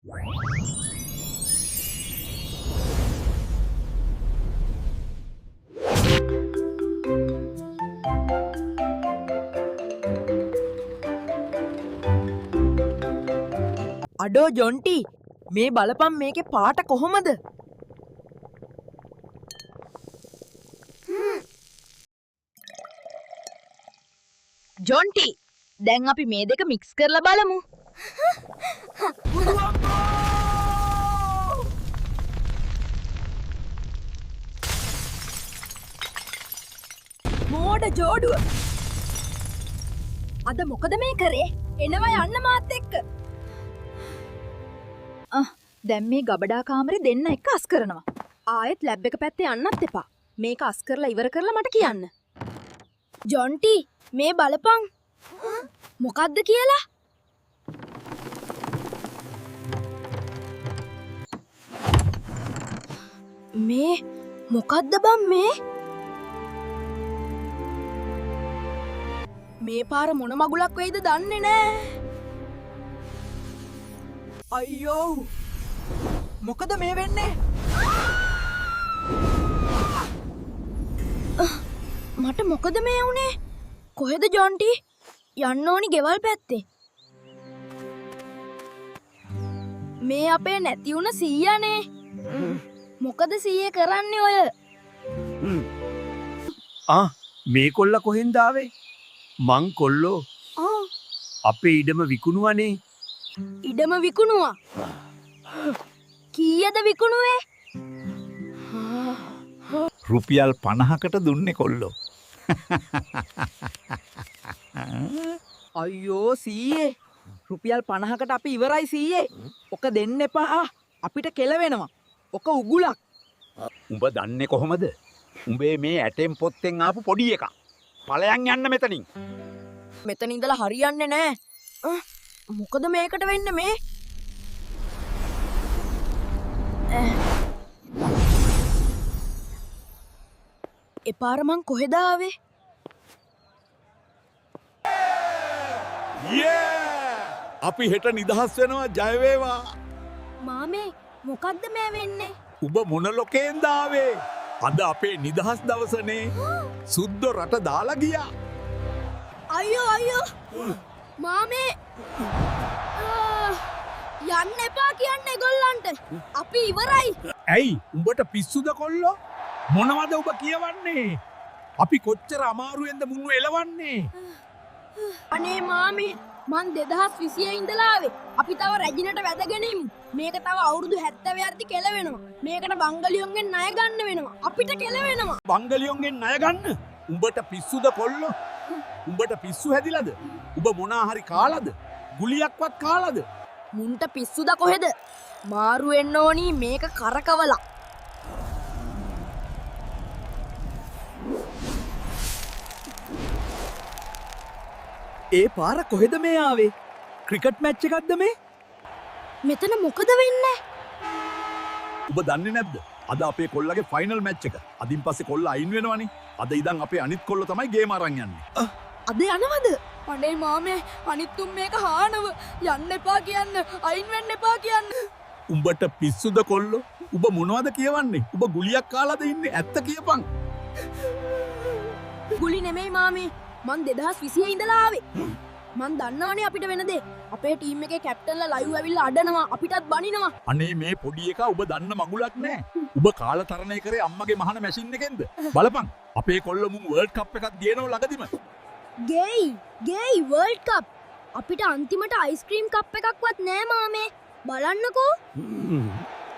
අඩෝ ජොන්ටි මේ බලපන් මේකේ පාට කොහොමද? ජොන්ටි දැන් අපි මේ දෙක මික්ස් කරලා බලමු. මෝඩ ජෝඩුව. අද මොකද මේ කරේ? එනවා යන්න මාත් එක්ක. දැන් මේ ගබඩා කාමරේ දෙන්න එක අස් කරනවා. ආයෙත් ලැබ් එක පැත්තේ යන්නත් එපා. මේක අස් කරලා ඉවර කරලා මට කියන්න. ජොන්ටි මේ බලපන්. මොකද්ද කියලා? මේ මොකද්ද බම් මේ? මේ පාර මොන මගුලක් වෙයිද දන්නේ නෑ. අයියෝ මොකද මේ වෙන්නේ? මට මොකද මේ වුනේ? කොහෙද ජොන්ටි? යන්න ඕනි ගෙවල් පැත්තේ. මේ අපේ නැති වුණ සීයානේ. මොකද සීයේ කරන්නේ ඔය? මේ කොල්ල කොහෙන්ද ආවේ? මං කොල්ලෝ. අපේ ඉඩම විකුණුවනේ. ඉඩම විකුණුවා? කීයද විකුණුවේ? රුපියල් 50කට දුන්නේ කොල්ලෝ. අයියෝ සීයේ රුපියල් 50කට අපි ඉවරයි සීයේ. ඔක දෙන්න එපා. අපිට කෙලවෙනවා. ඔක උගුලක්. උඹ දන්නේ කොහොමද? උඹේ මේ ඇටෙන් පොත්තෙන් ආපු පොඩි එකා. ඵලයන් යන්න මෙතනින්. මෙතන ඉඳලා හරියන්නේ නෑ. මොකද මේකට වෙන්න මේ? එපාර මං කොහෙද ආවේ? අපි හෙට නිදහස් වෙනවා ජය වේවා. මාමේ මොකද්ද මේ වෙන්නේ? උඹ මොන ලෝකෙන්ද ආවේ? අද අපේ නිදහස් දවසනේ. සුද්ද රට දාලා ගියා. අයියෝ මාමේ යන්න එපා කියන්නේ ඒගොල්ලන්ට. අපි ඉවරයි. ඇයි උඹට පිස්සුද කොල්ලෝ? මොනවද ඔබ කියවන්නේ? අපි කොච්චර අමාරුවෙන්ද මුන්නු එලවන්නේ? අනේ මාමේ මං 2020 ඉඳලා ආවේ. අපි තව රැජිනට වැදගෙන ඉමු. මේක තව අවුරුදු 70 යද්දි කෙලවෙනවා. මේකට බංගලියොන්ගෙන් ණය ගන්න වෙනවා. අපිට කෙලවෙනවා. බංගලියොන්ගෙන් ණය ගන්න? උඹට පිස්සුද කොල්ලෝ? උඹට පිස්සු හැදිලාද? උඹ මොනා හරි කාලාද? ගුලියක්වත් කාලාද? මුන්ට පිස්සුද කොහෙද? මාරු වෙන්න ඕනි මේක කරකවලා. ඒ පාර කොහෙද මේ ආවේ? ක්‍රිකට් මැච් එකක්ද මේ? මෙතන මොකද වෙන්නේ? උඹ දන්නේ නැද්ද? අද අපේ කොල්ලගේ ෆයිනල් මැච් එක. අදින් පස්සේ කොල්ල අයින් වෙනවනේ. අද ඉඳන් අපේ අනිත් කොල්ල තමයි ගේම් අරන් යන්නේ. අද යනවද? අනේ මාමේ අනිත්තුම් මේක හානව. යන්න එපා කියන්න. අයින් වෙන්න එපා කියන්න. උඹට පිස්සුද කොල්ලෝ? උඹ මොනවද කියවන්නේ? උඹ ගුලියක් කාලාද ඉන්නේ? ඇත්ත කියපන්. ගුලි නෙමෙයි මාමේ. මං 2020 ඉඳලා ආවේ. මං දන්නවනේ අපිට වෙන දේ. අපේ ටීම් එකේ කැප්ටන්ලා ලයිව් ඇවිල්ලා අඩනවා. අපිටත් බනිනවා. අනේ මේ පොඩි එකා උඹ දන්න මගුලක් නෑ. උඹ කාලතරණය කරේ අම්මගේ මහන මැෂින් එකෙන්ද? බලපන්. අපේ කොල්ල මුන් වර්ල්ඩ් කප් එකක් දිනනවා ළඟදිම. ගේයි වර්ල්ඩ් කප්. අපිට අන්තිමට අයිස්ක්‍රීම් කප් එකක්වත් නෑ මාමේ. බලන්නකෝ.